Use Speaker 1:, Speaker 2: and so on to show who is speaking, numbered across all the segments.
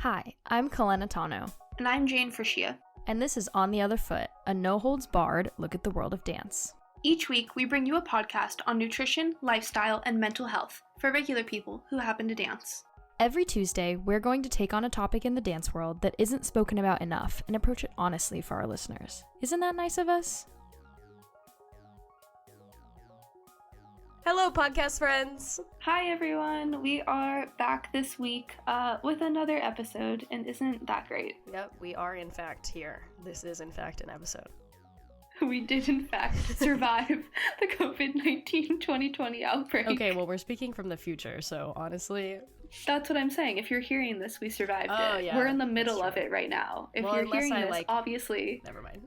Speaker 1: Hi, I'm Kalena and
Speaker 2: And I'm Jayne Frishia.
Speaker 1: And this is On the Other Foot, a no-holds-barred look at the world of dance.
Speaker 2: Each week, we bring you a podcast on nutrition, lifestyle, and mental health for regular people who happen to dance.
Speaker 1: Every Tuesday, we're going to take on a topic in the dance world that isn't spoken about enough and approach it honestly for our listeners. Isn't that nice of us?
Speaker 3: Hello, podcast friends!
Speaker 2: Hi, everyone! We are back this week with another episode, and isn't that great?
Speaker 3: Yep, we are in fact here. This is in fact an episode.
Speaker 2: We did in fact survive the COVID-19 2020 outbreak.
Speaker 3: Okay, well, we're speaking from the future, so honestly...
Speaker 2: That's what I'm saying. If you're hearing this, we survived it.
Speaker 3: Yeah,
Speaker 2: we're in the middle of it right now. If you're hearing this, obviously...
Speaker 3: Never mind.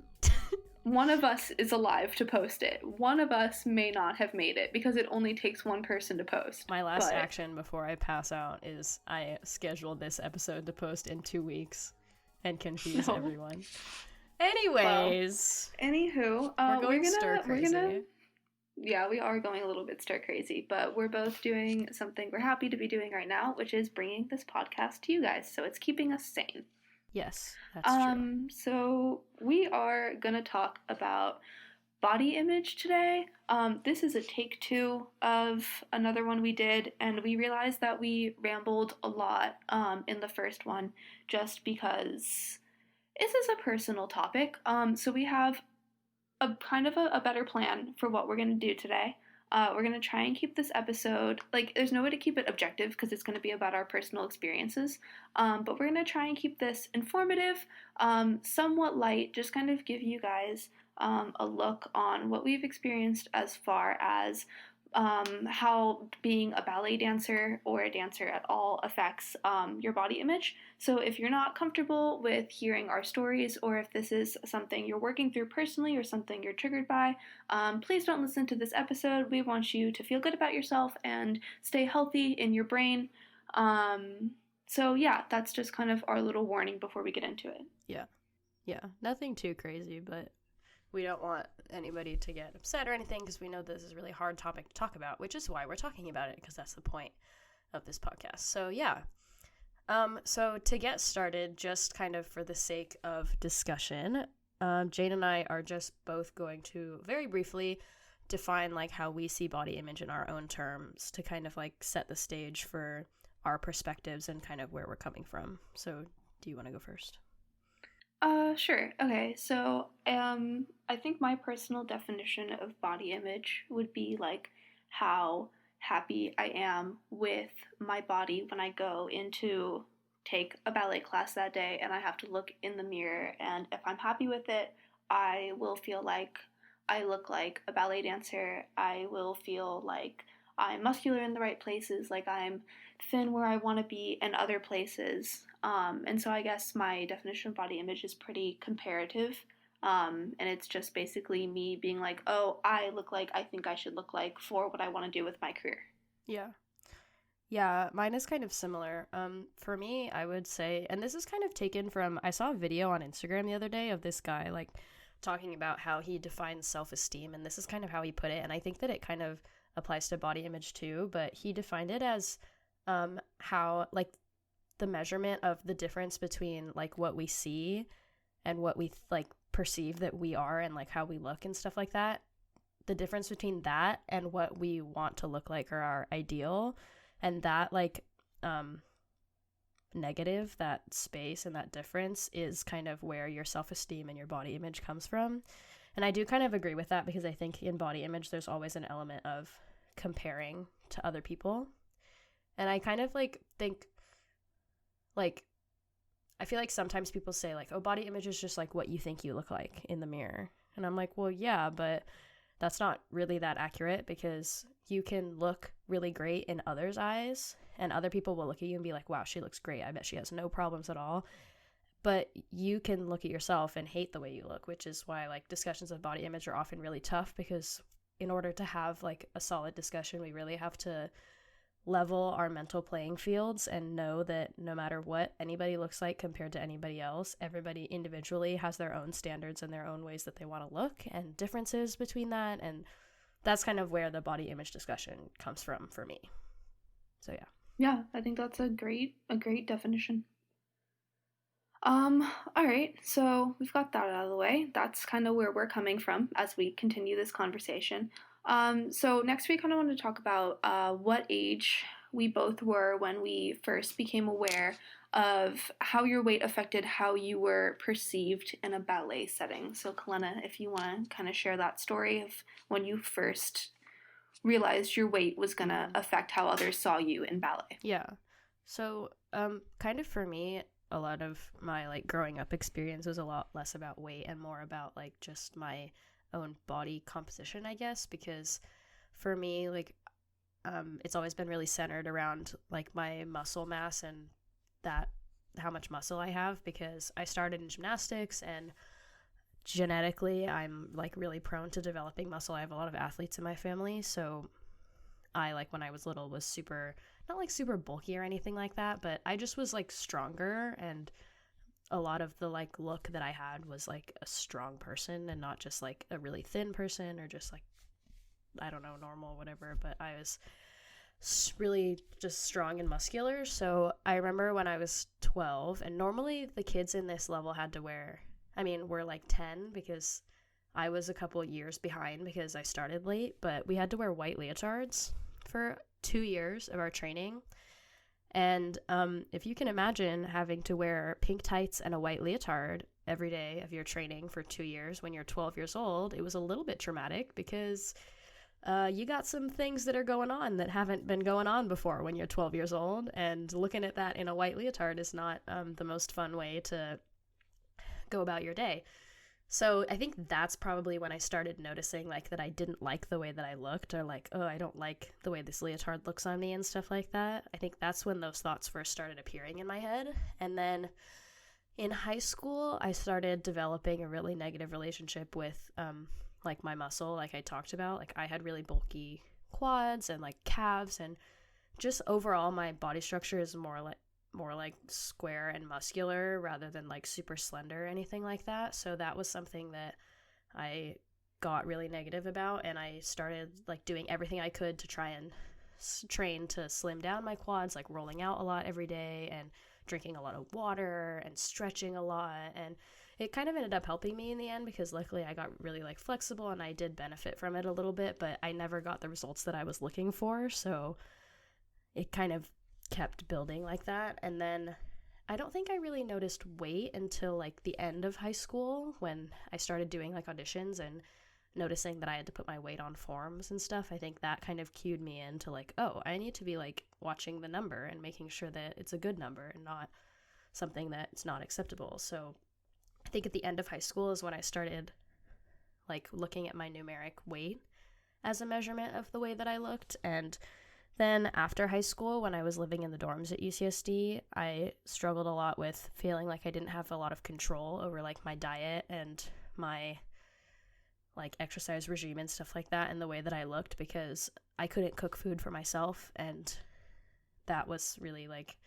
Speaker 2: One of us is alive to post it. One of us may not have made it because it only takes one person to post.
Speaker 3: My last action before I pass out is I scheduled this episode to post in 2 weeks and confuse everyone. Anyways.
Speaker 2: Well, anywho,
Speaker 3: we're gonna stir crazy.
Speaker 2: Yeah, we are going a little bit stir crazy, but we're both doing something we're happy to be doing right now, which is bringing this podcast to you guys. So it's keeping us sane.
Speaker 3: Yes, that's true.
Speaker 2: So we are gonna talk about body image today. This is a take 2 of another one we did, and we realized that we rambled a lot in the first one just because this is a personal topic. So we have a kind of a better plan for what we're gonna do today. We're going to try and keep this episode, there's no way to keep it objective because it's going to be about our personal experiences, but we're going to try and keep this informative, somewhat light, just kind of give you guys a look on what we've experienced as far as how being a ballet dancer or a dancer at all affects your body image. So if you're not comfortable with hearing our stories, or if this is something you're working through personally or something you're triggered by, please don't listen to this episode. We want you to feel good about yourself and stay healthy in your brain. So yeah, that's just kind of our little warning before we get into it.
Speaker 3: Yeah, nothing too crazy, but we don't want anybody to get upset or anything because we know this is a really hard topic to talk about, which is why we're talking about it, because that's the point of this podcast. So yeah. So to get started, just kind of for the sake of discussion, Jayne and I are just both going to very briefly define how we see body image in our own terms to kind of set the stage for our perspectives and kind of where we're coming from. So do you want to go first?
Speaker 2: Sure. Okay, so I think my personal definition of body image would be how happy I am with my body when I go into take a ballet class that day and I have to look in the mirror, and if I'm happy with it, I will feel like I look like a ballet dancer. I will feel like I'm muscular in the right places, like I'm thin where I want to be in other places. And so I guess my definition of body image is pretty comparative. And it's just basically me being like, oh, I look like I think I should look like for what I want to do with my career.
Speaker 3: Yeah, mine is kind of similar. For me, I would say, and this is kind of taken from, I saw a video on Instagram the other day of this guy, talking about how he defines self-esteem, and this is kind of how he put it, and I think that it kind of applies to body image too, but he defined it as how the measurement of the difference between what we see and what we perceive that we are and how we look and stuff like that, the difference between that and what we want to look like or our ideal, and that negative, that space and that difference is kind of where your self-esteem and your body image comes from. And I do kind of agree with that because I think in body image there's always an element of comparing to other people. And I kind of think I feel like sometimes people say oh, body image is just what you think you look like in the mirror. And I'm like, well, yeah, but that's not really that accurate, because you can look really great in others' eyes and other people will look at you and be like, wow, she looks great. I bet she has no problems at all. But you can look at yourself and hate the way you look, which is why discussions of body image are often really tough, because in order to have a solid discussion, we really have to level our mental playing fields and know that no matter what anybody looks like compared to anybody else, everybody individually has their own standards and their own ways that they want to look and differences between that. And that's kind of where the body image discussion comes from for me. So yeah.
Speaker 2: Yeah, I think that's a great definition. All right, so we've got that out of the way. That's kind of where we're coming from as we continue this conversation. So next we kind of want to talk about what age we both were when we first became aware of how your weight affected how you were perceived in a ballet setting. So Kalena, if you want to kind of share that story of when you first realized your weight was going to affect how others saw you in ballet.
Speaker 3: Yeah. So, kind of for me, a lot of my like growing up experience was a lot less about weight and more about like just my own body composition, I guess, because for me, like, it's always been really centered around like my muscle mass and that how much muscle I have because I started in gymnastics and genetically I'm like really prone to developing muscle. I have a lot of athletes in my family, so I like when I was little was super not like super bulky or anything like that, but I just was like stronger and a lot of the like look that I had was like a strong person and not just like a really thin person or just like I don't know, normal whatever, but I was really just strong and muscular. So I remember when I was 12 and normally the kids in this level had to wear we're like 10 because I was a couple years behind because I started late, but we had to wear white leotards for 2 years of our training. And if you can imagine having to wear pink tights and a white leotard every day of your training for 2 years when you're 12 years old, it was a little bit traumatic because you got some things that are going on that haven't been going on before when you're 12 years old. And looking at that in a white leotard is not the most fun way to go about your day. So I think that's probably when I started noticing like that I didn't like the way that I looked or like, oh, I don't like the way this leotard looks on me and stuff like that. I think that's when those thoughts first started appearing in my head. And then in high school, I started developing a really negative relationship with like my muscle, like I talked about. Like I had really bulky quads and like calves and just overall my body structure is more like square and muscular rather than like super slender or anything like that. So that was something that I got really negative about, and I started like doing everything I could to try and train to slim down my quads, like rolling out a lot every day and drinking a lot of water and stretching a lot. And it kind of ended up helping me in the end because luckily I got really like flexible and I did benefit from it a little bit, but I never got the results that I was looking for. So it kind of kept building like that. And then I don't think I really noticed weight until like the end of high school when I started doing like auditions and noticing that I had to put my weight on forms and stuff. I think that kind of cued me into like, oh, I need to be like watching the number and making sure that it's a good number and not something that's not acceptable. So I think at the end of high school is when I started like looking at my numeric weight as a measurement of the way that I looked. And then after high school, when I was living in the dorms at UCSD, I struggled a lot with feeling like I didn't have a lot of control over like my diet and my like exercise regime and stuff like that and the way that I looked because I couldn't cook food for myself, and that was really like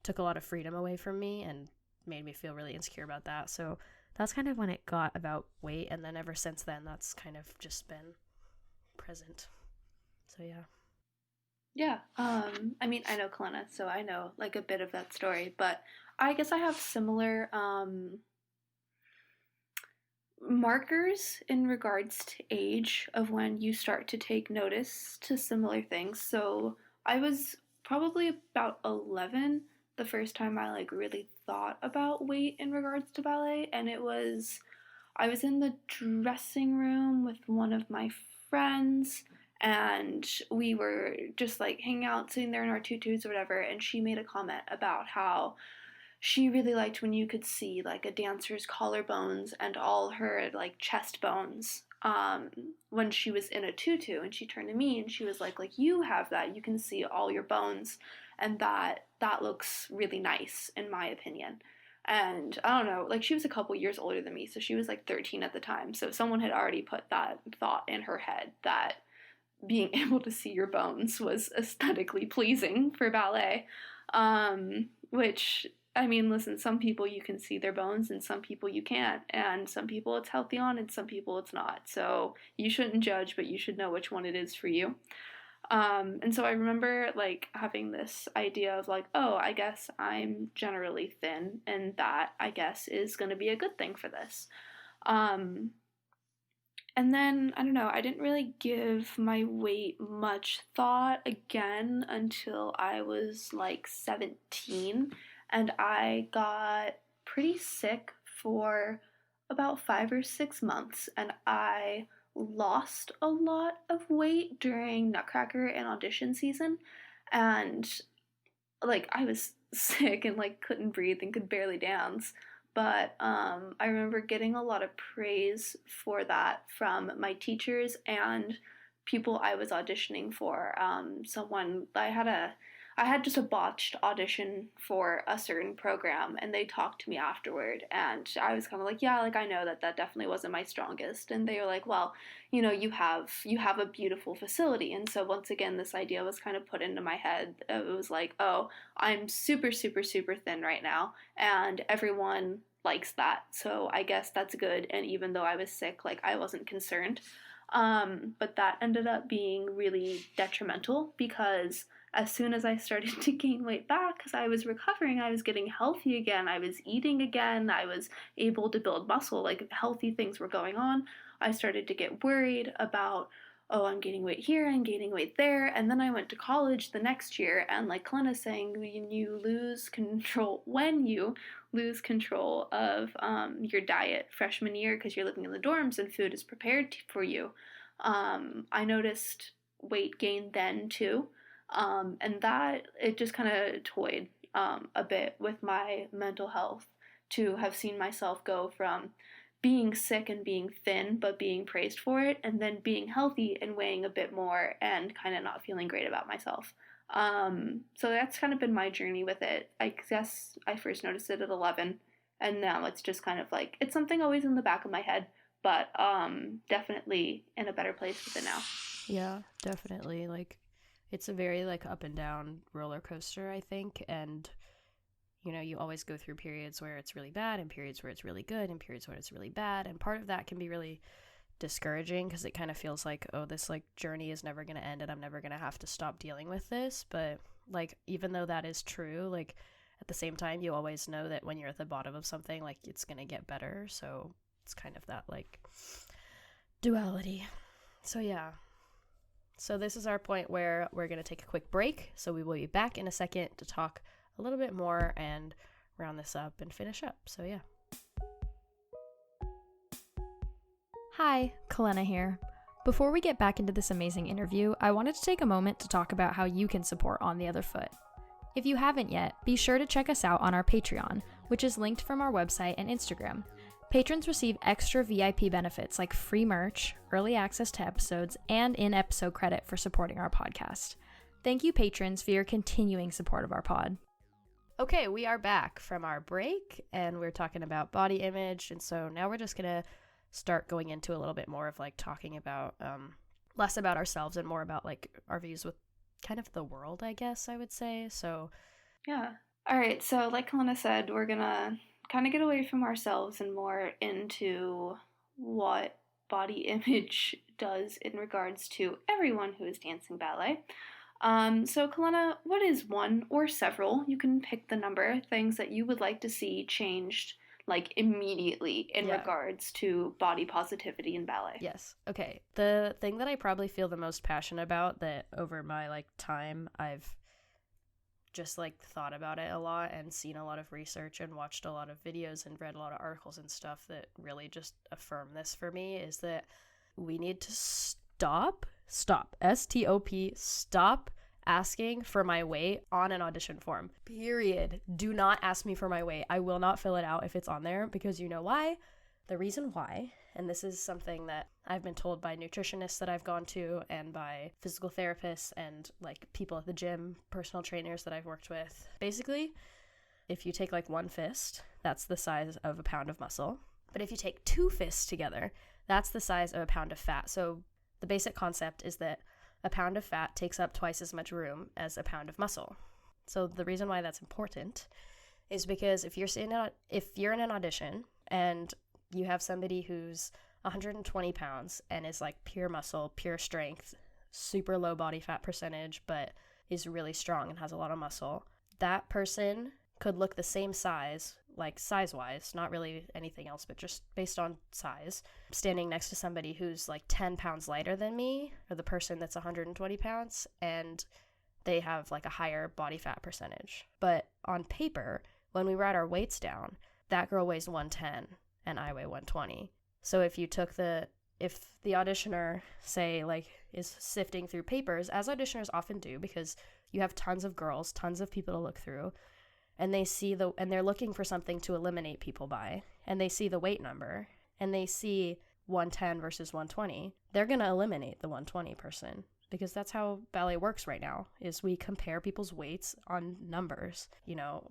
Speaker 3: took a lot of freedom away from me and made me feel really insecure about that. So that's kind of when it got about weight, and then ever since then that's kind of just been present. So yeah.
Speaker 2: Yeah, I mean, I know Kalena, so I know like a bit of that story, but I guess I have similar markers in regards to age of when you start to take notice to similar things. So I was probably about 11 the first time I like really thought about weight in regards to ballet, and I was in the dressing room with one of my friends and we were just like hanging out, sitting there in our tutus or whatever, and she made a comment about how she really liked when you could see like a dancer's collarbones and all her like chest bones when she was in a tutu. And she turned to me and she was like you have that, you can see all your bones, and that looks really nice in my opinion. And I don't know, like she was a couple years older than me, so she was like 13 at the time, so someone had already put that thought in her head that being able to see your bones was aesthetically pleasing for ballet. Which, I mean, listen, some people you can see their bones and some people you can't, and some people it's healthy on and some people it's not. So you shouldn't judge, but you should know which one it is for you. And so I remember like having this idea of like, oh, I guess I'm generally thin, and that I guess is going to be a good thing for this. Um, and then I don't know, I didn't really give my weight much thought again until I was like 17, and I got pretty sick for about 5 or 6 months, and I lost a lot of weight during Nutcracker and audition season, and like I was sick and like couldn't breathe and could barely dance. But I remember getting a lot of praise for that from my teachers and people I was auditioning for. I had just a botched audition for a certain program, and they talked to me afterward, and I was kind of like, yeah, like I know that definitely wasn't my strongest, and they were like, well, you have a beautiful facility, and so once again, this idea was kind of put into my head. It was like, oh, I'm super, super, super thin right now, and everyone likes that, so I guess that's good. And even though I was sick, like I wasn't concerned. But that ended up being really detrimental because as soon as I started to gain weight back, because I was recovering, I was getting healthy again, I was eating again, I was able to build muscle, like healthy things were going on. I started to get worried about, oh, I'm gaining weight here and gaining weight there. And then I went to college the next year, and like Kalena's saying, when you lose control of your diet freshman year because you're living in the dorms and food is prepared for you, I noticed weight gain then too. And that it just kind of toyed a bit with my mental health to have seen myself go from being sick and being thin but being praised for it, and then being healthy and weighing a bit more and kind of not feeling great about myself. So that's kind of been my journey with it. I guess I first noticed it at 11, and now it's just kind of like, it's something always in the back of my head, but definitely in a better place with it now.
Speaker 3: Yeah, definitely. Like, it's a very like up and down roller coaster, I think, and you know, you always go through periods where it's really bad and periods where it's really good and periods where it's really bad, and part of that can be really discouraging because it kind of feels like, oh, this like journey is never going to end and I'm never going to have to stop dealing with this. But like, even though that is true, like at the same time, you always know that when you're at the bottom of something, like it's going to get better. So it's kind of that like duality. So yeah. So this is our point where we're going to take a quick break. So we will be back in a second to talk a little bit more and round this up and finish up. So yeah.
Speaker 1: Hi, Kalena here. Before we get back into this amazing interview, I wanted to take a moment to talk about how you can support On the Other Foot. If you haven't yet, be sure to check us out on our Patreon, which is linked from our website and Instagram. Patrons receive extra VIP benefits like free merch, early access to episodes, and in-episode credit for supporting our podcast. Thank you, patrons, for your continuing support of our pod.
Speaker 3: Okay, we are back from our break, and we're talking about body image, and so now we're just gonna start going into a little bit more of like talking about less about ourselves and more about like our views with kind of the world, I guess I would say. So
Speaker 2: yeah. All right, so like Kalena said, we're gonna kind of get away from ourselves and more into what body image does in regards to everyone who is dancing ballet. So Kalena, what is one or several, you can pick the number, things that you would like to see changed like immediately in regards to body positivity in ballet?
Speaker 3: Yes. Okay. The thing that I probably feel the most passionate about, that over my like time I've just like thought about it a lot and seen a lot of research and watched a lot of videos and read a lot of articles and stuff that really just affirm this for me, is that we need to stop, S-T-O-P, stop asking for my weight on an audition form. Period. Do not ask me for my weight. I will not fill it out if it's on there, because you know why? The reason why, and this is something that I've been told by nutritionists that I've gone to and by physical therapists and like people at the gym, personal trainers that I've worked with. Basically, if you take like one fist, that's the size of a pound of muscle. But if you take two fists together, that's the size of a pound of fat. So the basic concept is that a pound of fat takes up twice as much room as a pound of muscle. So the reason why that's important is because if you're in an audition and you have somebody who's 120 pounds and is like pure muscle, pure strength, super low body fat percentage, but is really strong and has a lot of muscle. That person could look the same size, like size-wise, not really anything else, but just based on size, standing next to somebody who's like 10 pounds lighter than me, or the person that's 120 pounds, and they have like a higher body fat percentage. But on paper, when we write our weights down, that girl weighs 110 and I weigh 120. So if the auditioner, say, like, is sifting through papers, as auditioners often do, because you have tons of girls, tons of people to look through, and they're looking for something to eliminate people by, and they see the weight number, and they see 110 versus 120, they're going to eliminate the 120 person, because that's how ballet works right now, is we compare people's weights on numbers,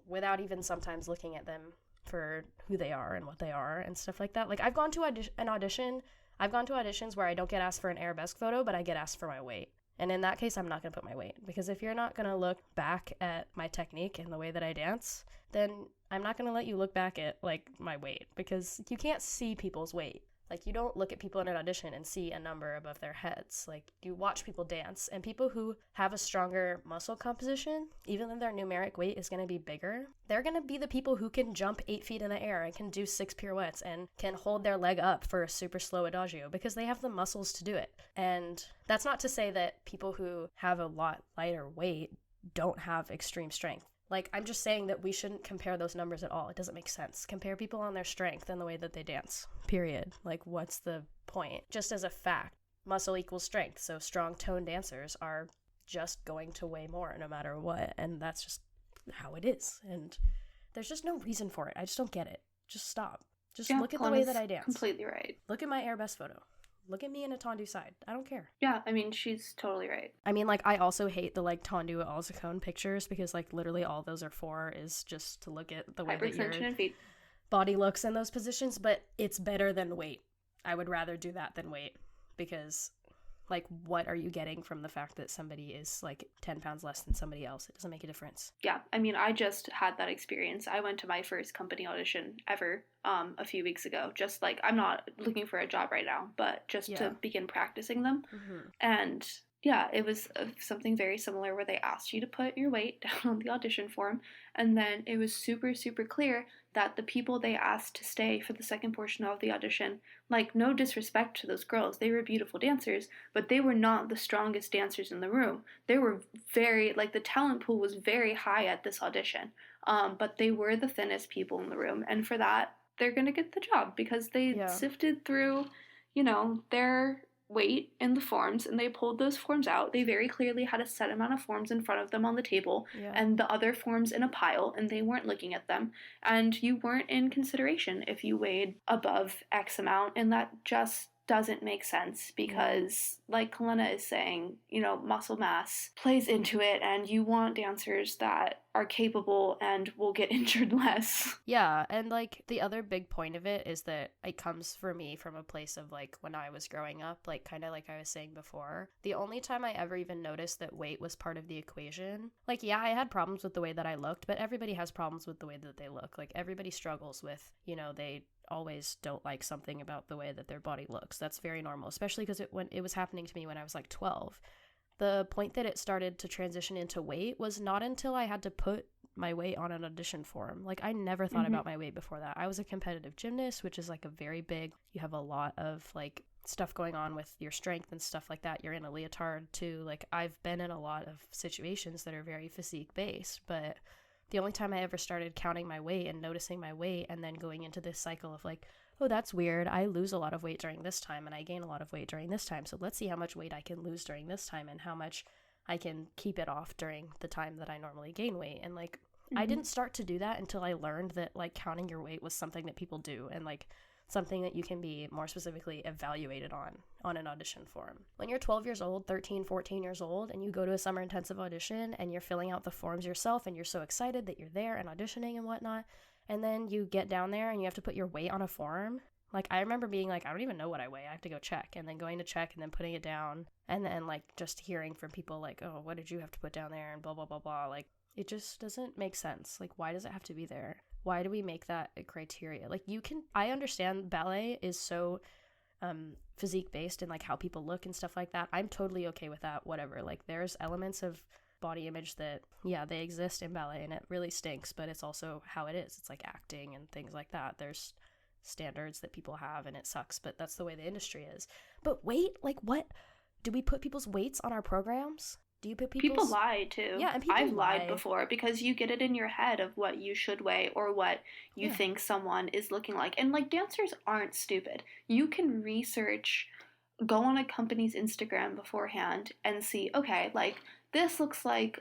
Speaker 3: without even sometimes looking at them for who they are and what they are and stuff like that. Like, I've gone to I've gone to auditions where I don't get asked for an arabesque photo, but I get asked for my weight. And in that case, I'm not going to put my weight. Because if you're not going to look back at my technique and the way that I dance, then I'm not going to let you look back at, like, my weight. Because you can't see people's weight. Like, you don't look at people in an audition and see a number above their heads. Like, you watch people dance, and people who have a stronger muscle composition, even though their numeric weight is going to be bigger, they're going to be the people who can jump 8 feet in the air and can do 6 pirouettes and can hold their leg up for a super slow adagio because they have the muscles to do it. And that's not to say that people who have a lot lighter weight don't have extreme strength. Like, I'm just saying that we shouldn't compare those numbers at all. It doesn't make sense. Compare people on their strength and the way that they dance, period. Like, what's the point? Just as a fact, muscle equals strength. So strong toned dancers are just going to weigh more no matter what. And that's just how it is. And there's just no reason for it. I just don't get it. Just stop. Just look at the way that I dance.
Speaker 2: Completely right.
Speaker 3: Look at my arabesque photo. Look at me in a tendu side. I don't care.
Speaker 2: Yeah, I mean, she's totally right.
Speaker 3: I mean, like, I also hate the, like, tendu alzacone pictures because, like, literally all those are for is just to look at the way that your body looks in those positions, but it's better than weight. I would rather do that than weight because, like, what are you getting from the fact that somebody is, like, 10 pounds less than somebody else? It doesn't make a difference.
Speaker 2: Yeah, I mean, I just had that experience. I went to my first company audition ever a few weeks ago. Just, like, I'm not looking for a job right now, but just to begin practicing them. Mm-hmm. And yeah, it was something very similar where they asked you to put your weight down on the audition form, and then it was super, super clear that the people they asked to stay for the second portion of the audition, like, no disrespect to those girls, they were beautiful dancers, but they were not the strongest dancers in the room. They were very, like, the talent pool was very high at this audition, but they were the thinnest people in the room, and for that, they're gonna get the job because they sifted through, their weight in the forms, and they pulled those forms out. They very clearly had a set amount of forms in front of them on the table, and the other forms in a pile, and they weren't looking at them, and you weren't in consideration if you weighed above X amount, and that just doesn't make sense because, like Kalena is saying, muscle mass plays into it, and you want dancers that are capable and will get injured less.
Speaker 3: Yeah, and, like, the other big point of it is that it comes for me from a place of, like, when I was growing up, like, kind of like I was saying before, the only time I ever even noticed that weight was part of the equation, like, yeah, I had problems with the way that I looked, but everybody has problems with the way that they look. Like, everybody struggles with, they always don't like something about the way that their body looks. That's very normal, especially because when it was happening to me when I was like 12. The point that it started to transition into weight was not until I had to put my weight on an audition form. Like, I never thought about my weight before that. I was a competitive gymnast, which is like a very big, you have a lot of like stuff going on with your strength and stuff like that. You're in a leotard too. Like, I've been in a lot of situations that are very physique based, but the only time I ever started counting my weight and noticing my weight and then going into this cycle of like, oh, that's weird. I lose a lot of weight during this time and I gain a lot of weight during this time. So let's see how much weight I can lose during this time and how much I can keep it off during the time that I normally gain weight. And like, I didn't start to do that until I learned that like counting your weight was something that people do and like something that you can be more specifically evaluated on an audition form. When you're 12 years old, 13, 14 years old, and you go to a summer intensive audition and you're filling out the forms yourself and you're so excited that you're there and auditioning and whatnot, and then you get down there and you have to put your weight on a form. Like, I remember being like, I don't even know what I weigh. I have to go check. And then going to check and then putting it down. And then, like, just hearing from people like, oh, what did you have to put down there? And blah, blah, blah, blah. Like, it just doesn't make sense. Like, why does it have to be there? Why do we make that a criteria? Like, I understand ballet is so physique based and like how people look and stuff like that, I'm totally okay with that, whatever. Like there's elements of body image that, yeah, they exist in ballet and it really stinks, but it's also how it is. It's like acting and things like that. There's standards that people have and it sucks, but that's the way the industry is. But wait, like what? Do we put people's weights on our programs? Do you put
Speaker 2: People lie too.
Speaker 3: Yeah, and people
Speaker 2: I've
Speaker 3: lie.
Speaker 2: lied before because you get it in your head of what you should weigh or what you think someone is looking like. And like dancers aren't stupid. You can research, go on a company's Instagram beforehand and see, okay, like this looks like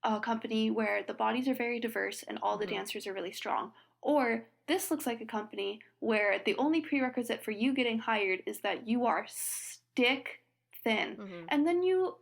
Speaker 2: a company where the bodies are very diverse and all the dancers are really strong. Or this looks like a company where the only prerequisite for you getting hired is that you are stick thin. And then you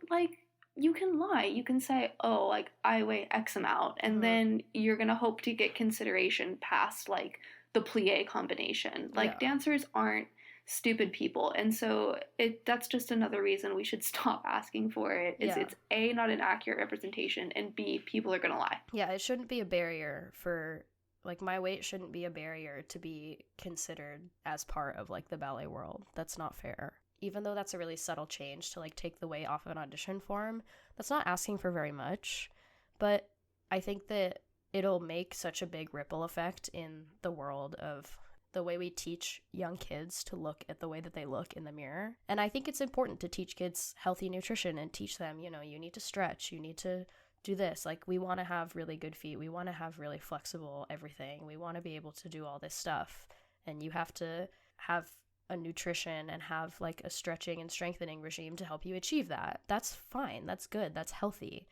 Speaker 2: can lie. You can say, oh, like, I weigh X amount. And then you're going to hope to get consideration past, like, the plie combination. Like, dancers aren't stupid people. And so that's just another reason we should stop asking for it. It's A, not an accurate representation, and B, people are going to lie.
Speaker 3: Yeah, it shouldn't be a barrier for, like, my weight shouldn't be a barrier to be considered as part of, like, the ballet world. That's not fair. Even though that's a really subtle change to like take the weight off of an audition form, that's not asking for very much. But I think that it'll make such a big ripple effect in the world of the way we teach young kids to look at the way that they look in the mirror. And I think it's important to teach kids healthy nutrition and teach them, you know, you need to stretch, you need to do this. Like, we want to have really good feet. We want to have really flexible everything. We want to be able to do all this stuff. And you have to have a nutrition and have like a stretching and strengthening regime to help you achieve that. That's fine. That's good. That's healthy.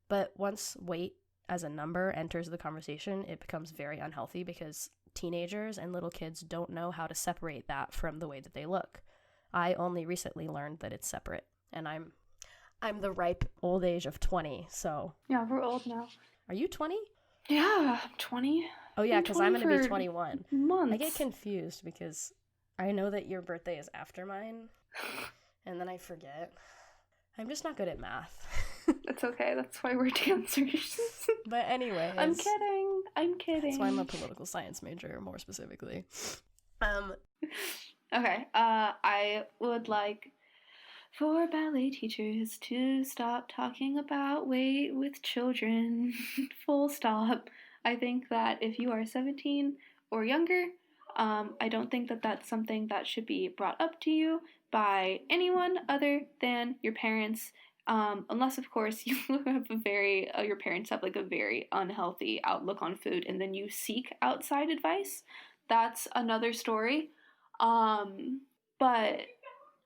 Speaker 3: But once weight as a number enters the conversation, it becomes very unhealthy because teenagers and little kids don't know how to separate that from the way that they look. I only recently learned that it's separate, and I'm the ripe old age of 20, so.
Speaker 2: Yeah, we're old now.
Speaker 3: Are you 20?
Speaker 2: Yeah, I'm 20.
Speaker 3: Oh yeah, because I'm going to be 21.
Speaker 2: Months.
Speaker 3: I get confused because I know that your birthday is after mine, and then I forget. I'm just not good at math.
Speaker 2: That's okay. That's why we're dancers.
Speaker 3: But anyway.
Speaker 2: I'm kidding.
Speaker 3: That's why I'm a political science major, more specifically.
Speaker 2: Okay. I would like for ballet teachers to stop talking about weight with children. Full stop. I think that if you are 17 or younger, I don't think that that's something that should be brought up to you by anyone other than your parents, unless of course you have your parents have like a very unhealthy outlook on food and then you seek outside advice. That's another story. But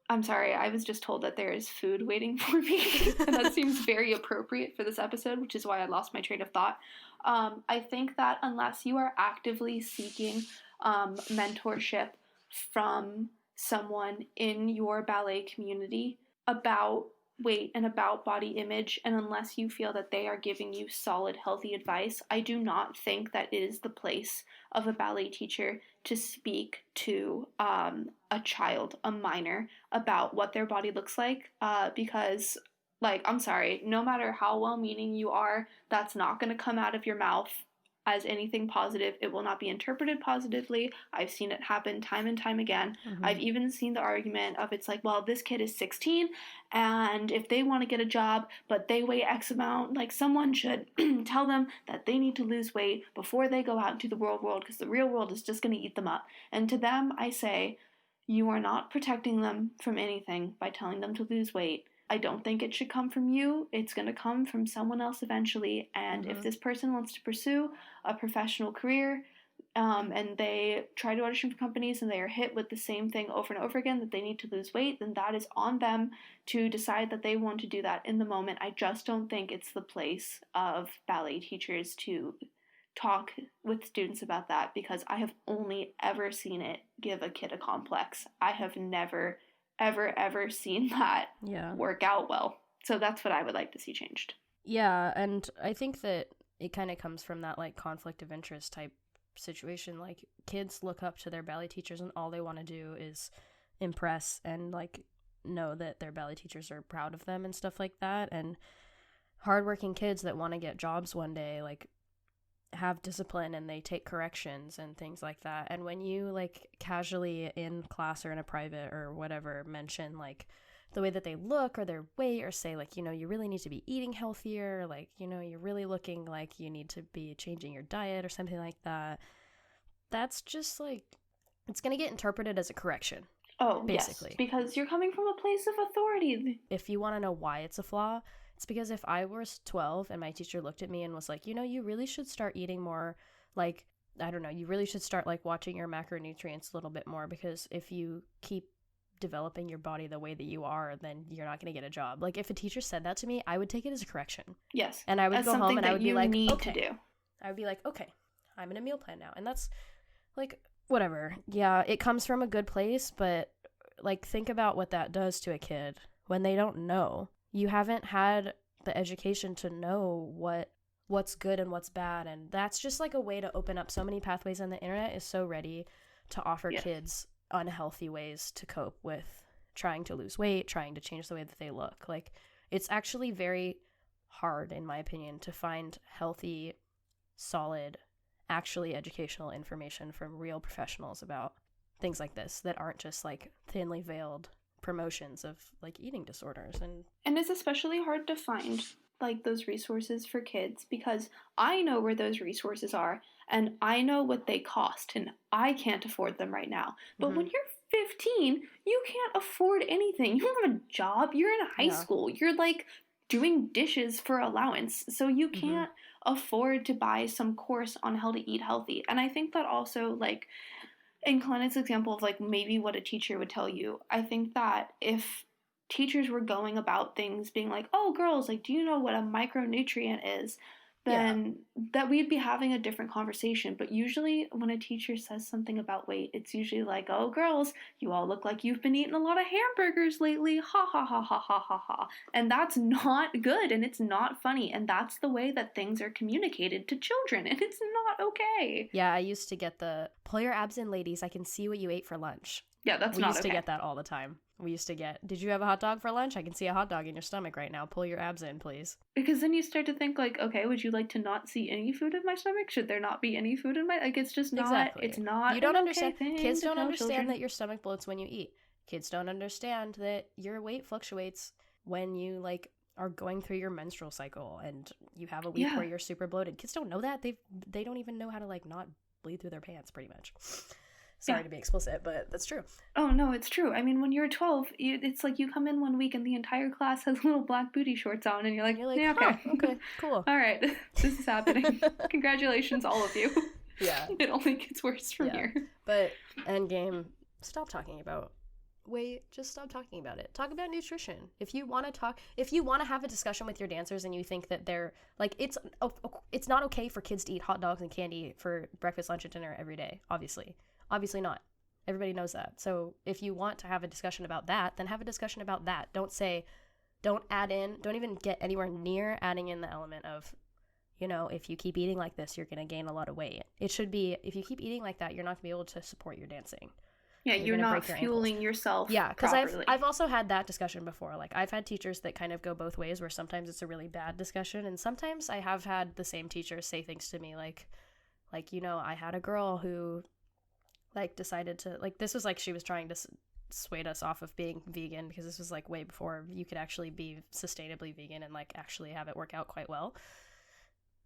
Speaker 2: I'm sorry, I was just told that there is food waiting for me, and that seems very appropriate for this episode, which is why I lost my train of thought. I think that unless you are actively seeking mentorship from someone in your ballet community about weight and about body image, and unless you feel that they are giving you solid, healthy advice, I do not think that it is the place of a ballet teacher to speak to a child, a minor, about what their body looks like, because, like, I'm sorry, no matter how well-meaning you are, that's not going to come out of your mouth as anything positive. It will not be interpreted positively. I've seen it happen time and time again. I've even seen the argument of, it's like, well, this kid is 16 and if they want to get a job but they weigh X amount, like, someone should tell them that they need to lose weight before they go out into the real world because the real world is just going to eat them up. And to them I say, you are not protecting them from anything by telling them to lose weight. I don't think it should come from you. It's going to come from someone else eventually. And if this person wants to pursue a professional career, and they try to audition for companies and they are hit with the same thing over and over again, that they need to lose weight, then that is on them to decide that they want to do that in the moment. I just don't think it's the place of ballet teachers to talk with students about that, because I have only ever seen it give a kid a complex. I have never ever seen that work out well. So that's what I would like to see changed.
Speaker 3: Yeah, and I think that it kind of comes from that like conflict of interest type situation. Like, kids look up to their ballet teachers and all they want to do is impress and like know that their ballet teachers are proud of them and stuff like that. And hardworking kids that want to get jobs one day, like, have discipline and they take corrections and things like that. And when you like casually in class or in a private or whatever mention like the way that they look or their weight, or say like, you know, you really need to be eating healthier, like, you know, you're really looking like you need to be changing your diet or something like that, that's just like, it's going to get interpreted as a correction.
Speaker 2: Oh,
Speaker 3: basically.
Speaker 2: Yes, because you're coming from a place of authority.
Speaker 3: If you want to know why it's a flaw, it's because if I was 12 and my teacher looked at me and was like, you know, you really should start eating more, like, I don't know, you really should start like watching your macronutrients a little bit more, because if you keep developing your body the way that you are, then you're not going to get a job. Like, if a teacher said that to me, I would take it as a correction.
Speaker 2: Yes.
Speaker 3: And I would go home and I would be like,
Speaker 2: okay. To do.
Speaker 3: I would be like, okay, I'm in a meal plan now. And that's like, whatever. Yeah, it comes from a good place, but like, think about what that does to a kid when they don't know. You haven't had the education to know what's good and what's bad, and that's just like a way to open up so many pathways. And the internet is so ready to offer kids unhealthy ways to cope with trying to lose weight, trying to change the way that they look. Like, it's actually very hard, in my opinion, to find healthy, solid, actually educational information from real professionals about things like this that aren't just like thinly veiled promotions of like eating disorders. And
Speaker 2: it's especially hard to find like those resources for kids, because I know where those resources are and I know what they cost, and I can't afford them right now. But when you're 15, you can't afford anything. You don't have a job. You're in high school. You're like doing dishes for allowance. So you can't afford to buy some course on how to eat healthy. And I think that also, like, in Kalena's example of like maybe what a teacher would tell you, I think that if teachers were going about things being like, oh, girls, like, do you know what a micronutrient is? Then that we'd be having a different conversation. But usually when a teacher says something about weight, it's usually like, oh, girls, you all look like you've been eating a lot of hamburgers lately. Ha, ha, ha, ha, ha, ha, ha. And that's not good, and it's not funny. And that's the way that things are communicated to children, and it's not okay.
Speaker 3: Yeah, I used to get the, pull your abs in, ladies. I can see what you ate for lunch.
Speaker 2: Yeah, that's
Speaker 3: not okay. We used to
Speaker 2: okay.
Speaker 3: get that all the time. We used to get, did you have a hot dog for lunch? I can see a hot dog in your stomach right now. Pull your abs in, please.
Speaker 2: Because then you start to think like, okay, would you like to not see any food in my stomach? Should there not be any food in my, like, it's just not,
Speaker 3: exactly.
Speaker 2: It's not.
Speaker 3: You don't understand. Kids don't understand
Speaker 2: children
Speaker 3: that your stomach bloats when you eat. Kids don't understand that your weight fluctuates when you like are going through your menstrual cycle and you have a week where you're super bloated. Kids don't know that. They don't even know how to like not bleed through their pants, pretty much. Sorry to be explicit, but that's true.
Speaker 2: Oh, no, it's true. I mean, when you're 12, it's like you come in one week and the entire class has little black booty shorts on, and you're like, yeah, okay.
Speaker 3: Huh, okay, cool.
Speaker 2: All right, this is happening. Congratulations, all of you.
Speaker 3: Yeah.
Speaker 2: It only gets worse from here.
Speaker 3: But, endgame, stop talking about weight. Just stop talking about it. Talk about nutrition. If you want to have a discussion with your dancers and you think that they're, like, it's not okay for kids to eat hot dogs and candy for breakfast, lunch, and dinner every day, obviously. Obviously not. Everybody knows that. So if you want to have a discussion about that, then have a discussion about that. Don't even get anywhere near adding in the element of, you know, if you keep eating like this, you're going to gain a lot of weight. It should be, if you keep eating like that, you're not going to be able to support your dancing.
Speaker 2: Yeah, you're not fueling yourself.
Speaker 3: Yeah, because I've also had that discussion before. Like, I've had teachers that kind of go both ways, where sometimes it's a really bad discussion, and sometimes I have had the same teachers say things to me like, you know, I had a girl who like decided to, like, this was like she was trying to sway us off of being vegan, because this was like way before you could actually be sustainably vegan and like actually have it work out quite well.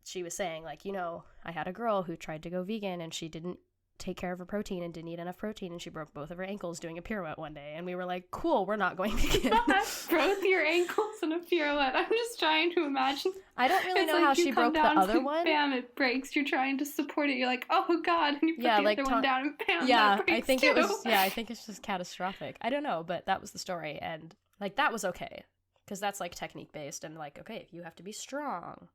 Speaker 3: She was saying like, you know, I had a girl who tried to go vegan and she didn't take care of her protein and didn't eat enough protein, and she broke both of her ankles doing a pirouette one day, and we were like, cool, we're not going vegan.
Speaker 2: Broke your ankles in a pirouette. I'm just trying to imagine.
Speaker 3: I don't really know how she broke the other one.
Speaker 2: Bam, it breaks. You're trying to support it. You're like, oh god, and you put the other one down and bam, that breaks
Speaker 3: I think it's just catastrophic. I don't know, but that was the story, and like that was okay, because that's like technique based, and like, okay, if you have to be strong,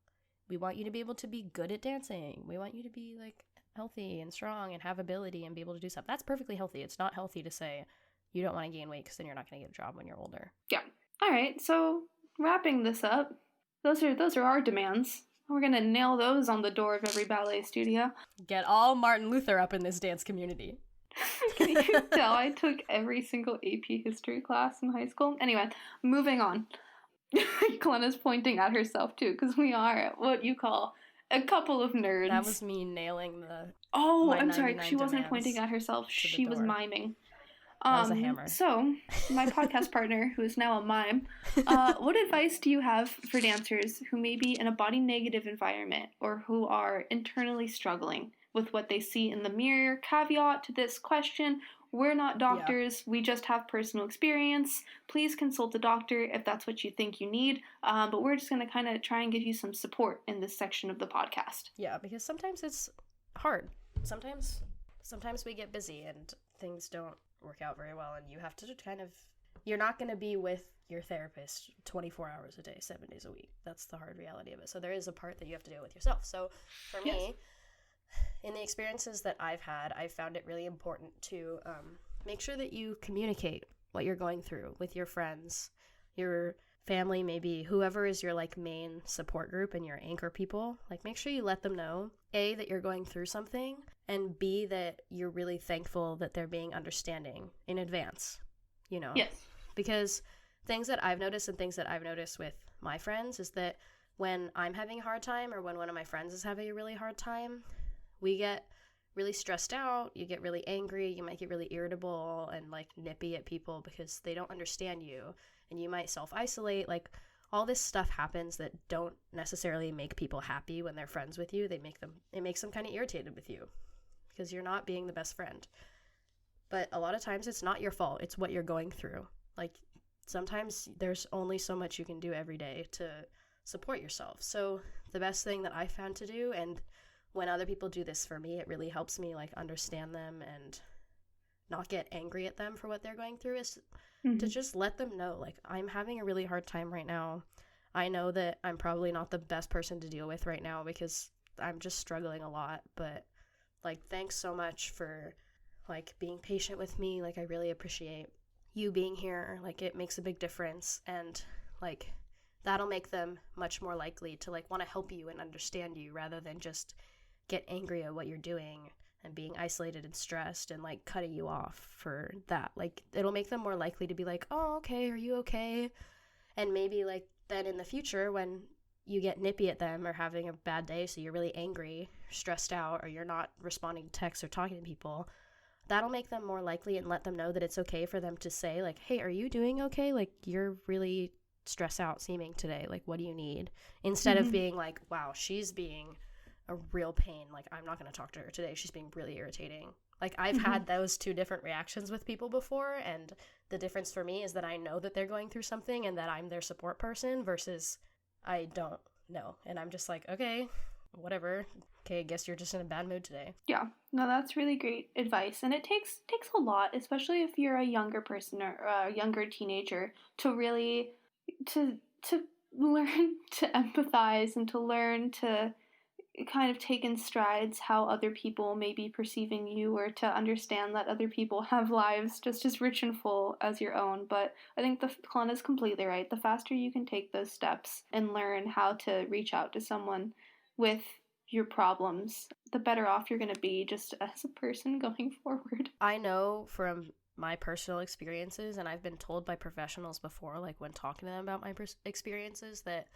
Speaker 3: we want you to be able to be good at dancing. We want you to be like healthy and strong and have ability and be able to do stuff. That's perfectly healthy. It's not healthy to say you don't want to gain weight because then you're not going to get a job when you're older.
Speaker 2: Yeah. All right. So wrapping this up, those are our demands. We're going to nail those on the door of every ballet studio.
Speaker 3: Get all Martin Luther up in this dance community.
Speaker 2: Can you tell I took every single AP history class in high school? Anyway, moving on. Kalena's pointing at herself too, because we are what you call a couple of nerds.
Speaker 3: That was me nailing the.
Speaker 2: Oh,
Speaker 3: my
Speaker 2: I'm sorry.
Speaker 3: 99
Speaker 2: She wasn't
Speaker 3: demands
Speaker 2: pointing at herself.
Speaker 3: to the
Speaker 2: She was
Speaker 3: door.
Speaker 2: miming.
Speaker 3: That was a hammer.
Speaker 2: So, my podcast partner, who is now a mime, what advice do you have for dancers who may be in a body negative environment or who are internally struggling with what they see in the mirror? Caveat to this question: we're not doctors. We just have personal experience. Please consult a doctor if that's what you think you need. But we're just going to kind of try and give you some support in this section of the podcast.
Speaker 3: Yeah, because sometimes it's hard. Sometimes we get busy and things don't work out very well, and you have to kind of, you're not going to be with your therapist 24 hours a day, 7 days a week. That's the hard reality of it. So there is a part that you have to deal with yourself. So for me, in the experiences that I've had, I found it really important to make sure that you communicate what you're going through with your friends, your family, maybe whoever is your like main support group and your anchor people. Like, make sure you let them know, A, that you're going through something, and B, that you're really thankful that they're being understanding in advance, you know?
Speaker 2: Yes.
Speaker 3: Because things that I've noticed and things that I've noticed with my friends is that when I'm having a hard time or when one of my friends is having a really hard time, we get really stressed out, you get really angry, you might get really irritable and like nippy at people because they don't understand you, and you might self-isolate. Like, all this stuff happens that don't necessarily make people happy when they're friends with you. It makes them kind of irritated with you because you're not being the best friend. But a lot of times it's not your fault, it's what you're going through. Like, sometimes there's only so much you can do every day to support yourself. So the best thing that I found to do, and when other people do this for me, it really helps me like understand them and not get angry at them for what they're going through, is to just let them know, like, I'm having a really hard time right now. I know that I'm probably not the best person to deal with right now because I'm just struggling a lot, but like, thanks so much for like being patient with me. Like, I really appreciate you being here. Like, it makes a big difference, and like that'll make them much more likely to like want to help you and understand you rather than just get angry at what you're doing and being isolated and stressed and like cutting you off for that. Like, it'll make them more likely to be like, oh, okay, are you okay? And maybe like then in the future when you get nippy at them or having a bad day, so you're really angry, stressed out, or you're not responding to texts or talking to people, that'll make them more likely and let them know that it's okay for them to say like, hey, are you doing okay? Like, you're really stressed out seeming today. Like, what do you need? Instead of being like, wow, she's being a real pain. Like, I'm not going to talk to her today. She's being really irritating. Like, I've had those two different reactions with people before, and the difference for me is that I know that they're going through something and that I'm their support person versus I don't know. And I'm just like, okay, whatever. Okay, I guess you're just in a bad mood today.
Speaker 2: Yeah, no, that's really great advice, and it takes a lot, especially if you're a younger person or a younger teenager, to really to learn to empathize and to learn to kind of take in strides how other people may be perceiving you, or to understand that other people have lives just as rich and full as your own. But I think Kalena's completely right. The faster you can take those steps and learn how to reach out to someone with your problems, the better off you're going to be just as a person going forward.
Speaker 3: I know from my personal experiences, and I've been told by professionals before, like when talking to them about my experiences, that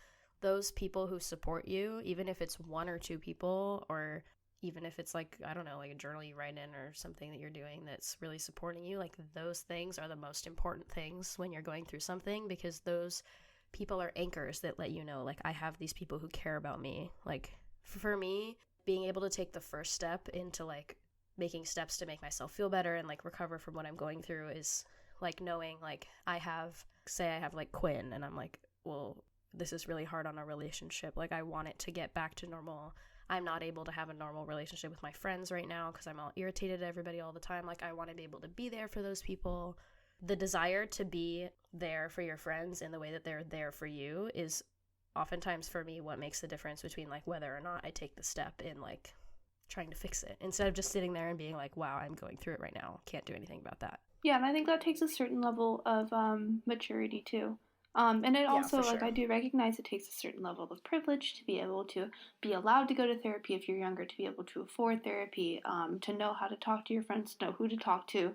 Speaker 3: those people who support you, even if it's one or two people, or even if it's like, I don't know, like a journal you write in or something that you're doing that's really supporting you, like those things are the most important things when you're going through something, because those people are anchors that let you know, like, I have these people who care about me. Like, for me, being able to take the first step into like making steps to make myself feel better and like recover from what I'm going through is like knowing, like, I have like Quinn, and I'm like, well, this is really hard on our relationship. Like, I want it to get back to normal. I'm not able to have a normal relationship with my friends right now because I'm all irritated at everybody all the time. Like, I want to be able to be there for those people. The desire to be there for your friends in the way that they're there for you is oftentimes for me what makes the difference between like whether or not I take the step in like trying to fix it, instead of just sitting there and being like, wow, I'm going through it right now, can't do anything about that.
Speaker 2: Yeah, and I think that takes a certain level of maturity too. And it also, like, I do recognize it takes a certain level of privilege to be able to be allowed to go to therapy if you're younger, to be able to afford therapy, to know how to talk to your friends, to know who to talk to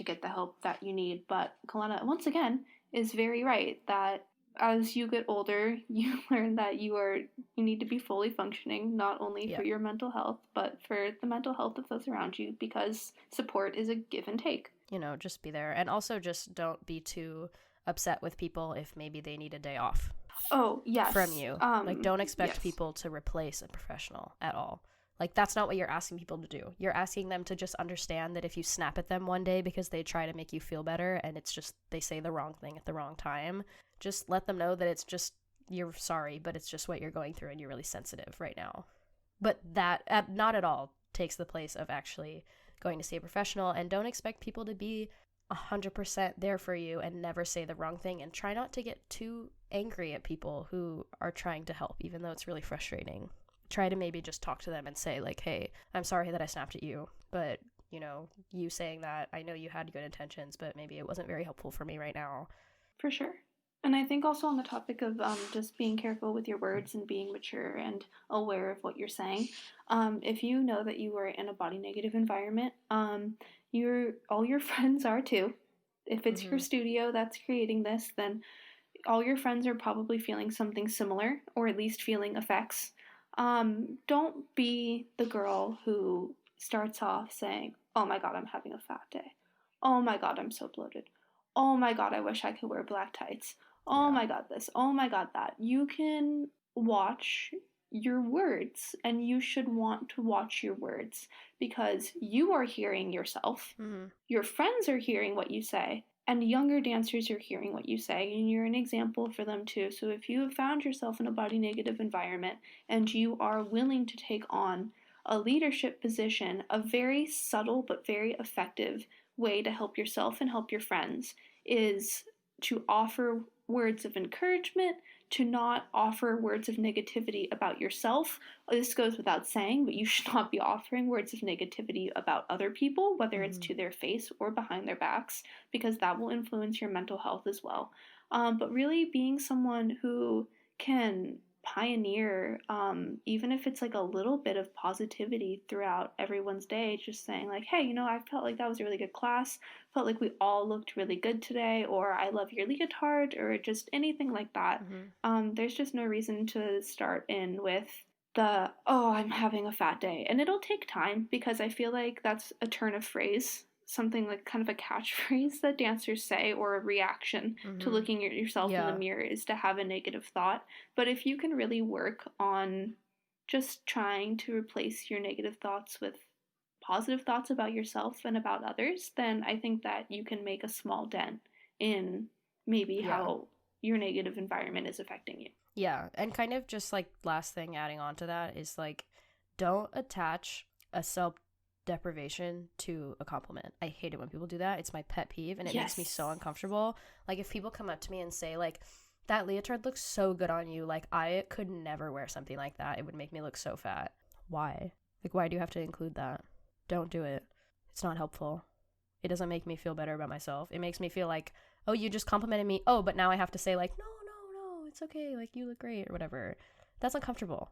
Speaker 2: get the help that you need. But Kalena, once again, is very right that as you get older, you learn that you need to be fully functioning, not only for your mental health, but for the mental health of those around you, because support is a give and take.
Speaker 3: You know, just be there. And also just don't be too upset with people if maybe they need a day off.
Speaker 2: Oh, yes.
Speaker 3: From you. Like, don't expect people to replace a professional at all. Like, that's not what you're asking people to do. You're asking them to just understand that if you snap at them one day because they try to make you feel better and it's just they say the wrong thing at the wrong time, just let them know that it's just, you're sorry, but it's just what you're going through and you're really sensitive right now. But that not at all takes the place of actually going to see a professional, and don't expect people to be 100% there for you and never say the wrong thing, and try not to get too angry at people who are trying to help, even though it's really frustrating. Try to maybe just talk to them and say, like, hey, I'm sorry that I snapped at you, but, you know, you saying that, I know you had good intentions, but maybe it wasn't very helpful for me right now.
Speaker 2: For sure. And I think also on the topic of just being careful with your words and being mature and aware of what you're saying, if you know that you are in a body negative environment, all your friends are too. If it's your studio that's creating this, then all your friends are probably feeling something similar, or at least feeling effects. Don't be the girl who starts off saying, oh my god, I'm having a fat day. Oh my god, I'm so bloated. Oh my god, I wish I could wear black tights. Oh my god, this. Oh my god, that. You can watch your words, and you should want to watch your words, because you are hearing yourself. Your friends are hearing what you say, and younger dancers are hearing what you say, and you're an example for them too. So if you have found yourself in a body negative environment and you are willing to take on a leadership position, a very subtle but very effective way to help yourself and help your friends is to offer words of encouragement, to not offer words of negativity about yourself. This goes without saying, but you should not be offering words of negativity about other people, whether it's to their face or behind their backs, because that will influence your mental health as well. But really being someone who can pioneer, even if it's like a little bit of positivity throughout everyone's day, just saying like, hey, you know, I felt like that was a really good class, felt like we all looked really good today, or I love your leotard, or just anything like that. There's just no reason to start in with the, oh, I'm having a fat day. And it'll take time, because I feel like that's a turn of phrase, something like kind of a catchphrase that dancers say, or a reaction to looking at yourself in the mirror, is to have a negative thought. But if you can really work on just trying to replace your negative thoughts with positive thoughts about yourself and about others, then I think that you can make a small dent in maybe how your negative environment is affecting you.
Speaker 3: Yeah, and kind of just like last thing adding on to that is like, don't attach a self-deprivation to a compliment. I hate it when people do that. It's my pet peeve, and it makes me so uncomfortable. Like, if people come up to me and say like, that leotard looks so good on you, like, I could never wear something like that. It would make me look so fat. Why? Like, why do you have to include that? Don't do it. It's not helpful. It doesn't make me feel better about myself. It makes me feel like, oh, you just complimented me. Oh, but now I have to say like, no, it's okay. Like, you look great or whatever. That's uncomfortable.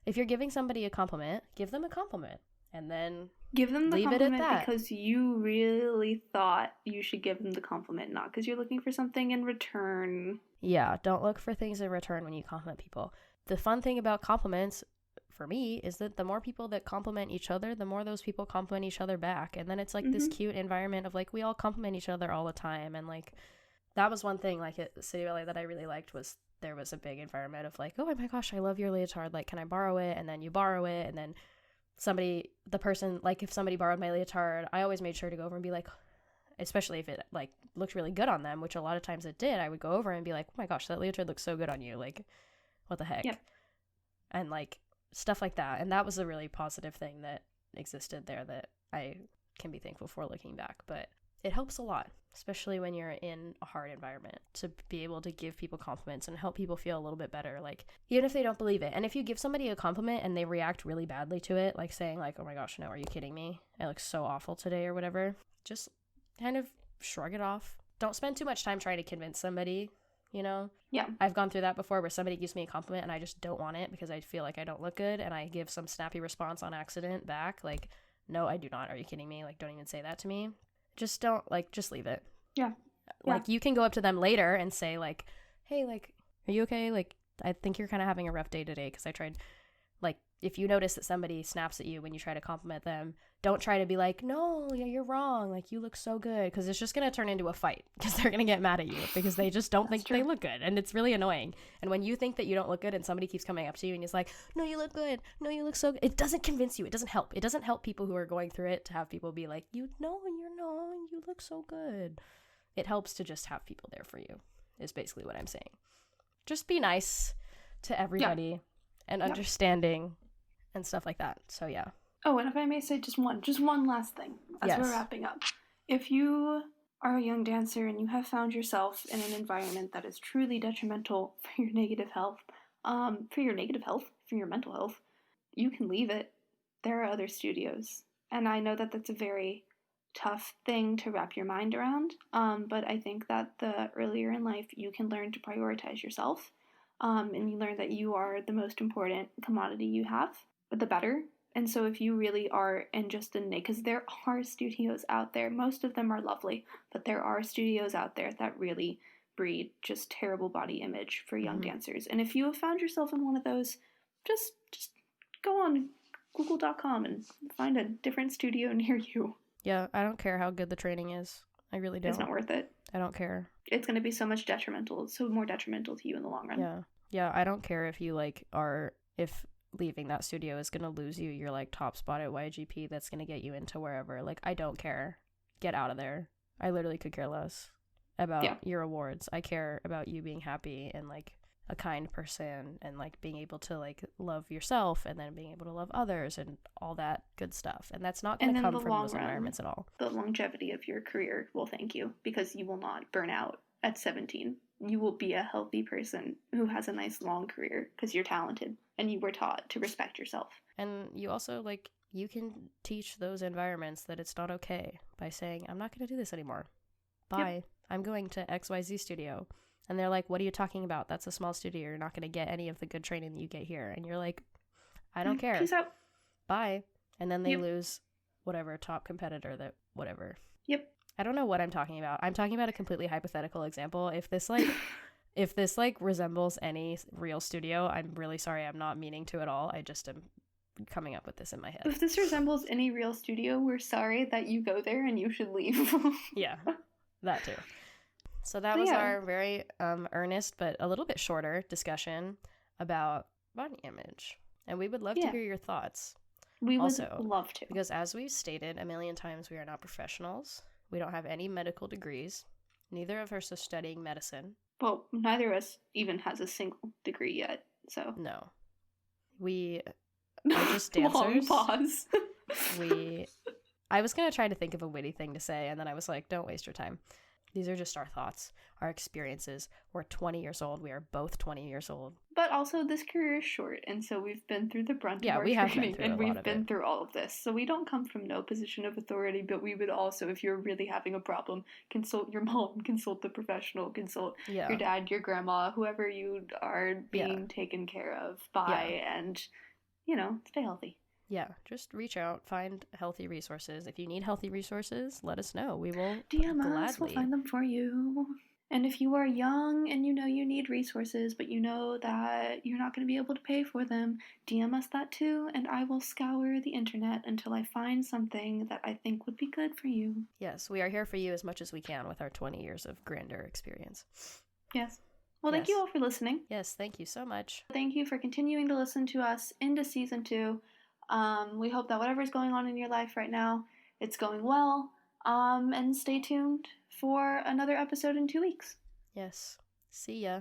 Speaker 3: If you're giving somebody a compliment, give them a compliment, and then
Speaker 2: give them the
Speaker 3: leave
Speaker 2: compliment
Speaker 3: it at that.
Speaker 2: Because you really thought you should give them the compliment, not because you're looking for something in return.
Speaker 3: Yeah, don't look for things in return when you compliment people. The fun thing about compliments, for me, is that the more people that compliment each other, the more those people compliment each other back. And then it's like this cute environment of like, we all compliment each other all the time. And like, that was one thing like at City Ballet that I really liked, was there was a big environment of like, oh my gosh, I love your leotard. Like, can I borrow it? And then you borrow it. And then the person, like, if somebody borrowed my leotard, I always made sure to go over and be like, especially if it like looked really good on them, which a lot of times it did, I would go over and be like, oh my gosh, that leotard looks so good on you. Like, what the heck? And like stuff like that. And that was a really positive thing that existed there that I can be thankful for looking back. But it helps a lot, especially when you're in a hard environment, to be able to give people compliments and help people feel a little bit better, like, even if they don't believe it. And if you give somebody a compliment and they react really badly to it, like saying like, oh my gosh, no, are you kidding me? I look so awful today or whatever, just kind of shrug it off. Don't spend too much time trying to convince somebody, you know?
Speaker 2: Yeah.
Speaker 3: I've gone through that before, where somebody gives me a compliment and I just don't want it because I feel like I don't look good, and I give some snappy response on accident back, like, no, I do not. Are you kidding me? Like, don't even say that to me. Just don't, like, just leave it.
Speaker 2: Yeah.
Speaker 3: Like, you can go up to them later and say like, hey, like, Are you okay? Like, I think you're kind of having a rough day today, because I tried, like, if you notice that somebody snaps at you when you try to compliment them, don't try to be like, no, yeah, you're wrong, like, you look so good, because it's just going to turn into a fight, because they're going to get mad at you because they just don't think they look good, and it's really annoying. And when you think that you don't look good and somebody keeps coming up to you and is like, no, you look good, no, you look so good, it doesn't convince you. It doesn't help people who are going through it to have people be like, you look so good. It helps to just have people there for you, is basically what I'm saying. Just be nice to everybody and understanding and stuff like that. So yeah.
Speaker 2: Oh, and if I may say just one last thing as we're wrapping up. If you are a young dancer and you have found yourself in an environment that is truly detrimental for your negative health, for your mental health, you can leave it. There are other studios. And I know that that's a very tough thing to wrap your mind around, but I think that the earlier in life you can learn to prioritize yourself, and you learn that you are the most important commodity you have, the better. And so if you really are in just a niche, because there are studios out there, most of them are lovely, but there are studios out there that really breed just terrible body image for young dancers. And if you have found yourself in one of those, just go on google.com and find a different studio near you.
Speaker 3: Yeah, I don't care how good the training is. I really don't.
Speaker 2: It's not worth it.
Speaker 3: I don't care.
Speaker 2: It's going to be so more detrimental to you in the long run.
Speaker 3: Yeah, I don't care if you, like, if leaving that studio is going to lose you your, like, top spot at YGP that's going to get you into wherever. Like, I don't care. Get out of there. I literally could care less about your awards. I care about you being happy and, like, a kind person and, like, being able to, like, love yourself and then being able to love others and all that good stuff. And that's not going to come from those environments at all.
Speaker 2: The longevity of your career will thank you, because you will not burn out at 17. You will be a healthy person who has a nice long career because you're talented and you were taught to respect yourself.
Speaker 3: And you also, like, you can teach those environments that it's not okay by saying, I'm not going to do this anymore. Bye. Yep. I'm going to XYZ studio. And they're like, what are you talking about? That's a small studio. You're not going to get any of the good training that you get here. And you're like, I don't care.
Speaker 2: Peace out.
Speaker 3: Bye. And then they lose whatever top competitor that whatever.
Speaker 2: Yep.
Speaker 3: I don't know what I'm talking about. I'm talking about a completely hypothetical example. If this resembles any real studio, I'm really sorry. I'm not meaning to at all. I just am coming up with this in my head.
Speaker 2: If this resembles any real studio, we're sorry that you go there and you should leave.
Speaker 3: Yeah, that too. So that was our very earnest but a little bit shorter discussion about body image. And we would love to hear your thoughts.
Speaker 2: We would love to.
Speaker 3: Because as we've stated a million times, we are not professionals. We don't have any medical degrees. Neither of us are studying medicine.
Speaker 2: Well, neither of us even has a single degree yet, so.
Speaker 3: No. We are just dancers.
Speaker 2: Long pause.
Speaker 3: I was going to try to think of a witty thing to say, and then I was like, don't waste your time. These are just our thoughts, our experiences. We're 20 years old. We are both 20 years old.
Speaker 2: But also, this career is short, and so we've been through the brunt of our training, and we've been through all of this. So we don't come from no position of authority, but we would also, if you're really having a problem, consult your mom, consult the professional, consult your dad, your grandma, whoever you are being taken care of by, and, stay healthy.
Speaker 3: Yeah, just reach out, find healthy resources. If you need healthy resources, let us know. We will
Speaker 2: DM us, we'll find them for you. And if you are young and you know you need resources, but you know that you're not going to be able to pay for them, DM us that too, and I will scour the internet until I find something that I think would be good for you.
Speaker 3: Yes, we are here for you as much as we can with our 20 years of grander experience.
Speaker 2: Yes. Well, thank you all for listening.
Speaker 3: Yes, thank you so much.
Speaker 2: Thank you for continuing to listen to us into season 2. We hope that whatever's going on in your life right now, it's going well. And stay tuned for another episode in 2 weeks.
Speaker 3: Yes. See ya.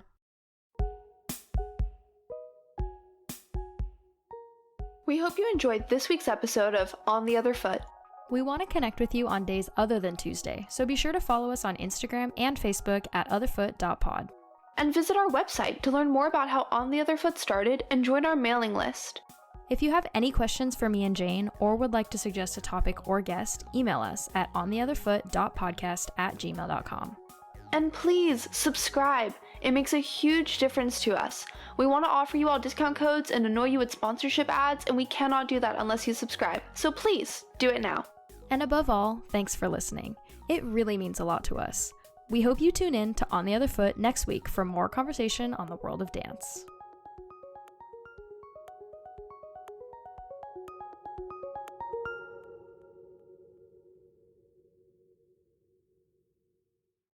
Speaker 2: We hope you enjoyed this week's episode of On the Other Foot.
Speaker 1: We want to connect with you on days other than Tuesday, so be sure to follow us on Instagram and Facebook at otherfoot.pod.
Speaker 2: And visit our website to learn more about how On the Other Foot started and join our mailing list.
Speaker 1: If you have any questions for me and Jane or would like to suggest a topic or guest, email us at ontheotherfoot.podcast@gmail.com.
Speaker 2: And please subscribe. It makes a huge difference to us. We want to offer you all discount codes and annoy you with sponsorship ads, and we cannot do that unless you subscribe. So please do it now.
Speaker 1: And above all, thanks for listening. It really means a lot to us. We hope you tune in to On the Other Foot next week for more conversation on the world of dance.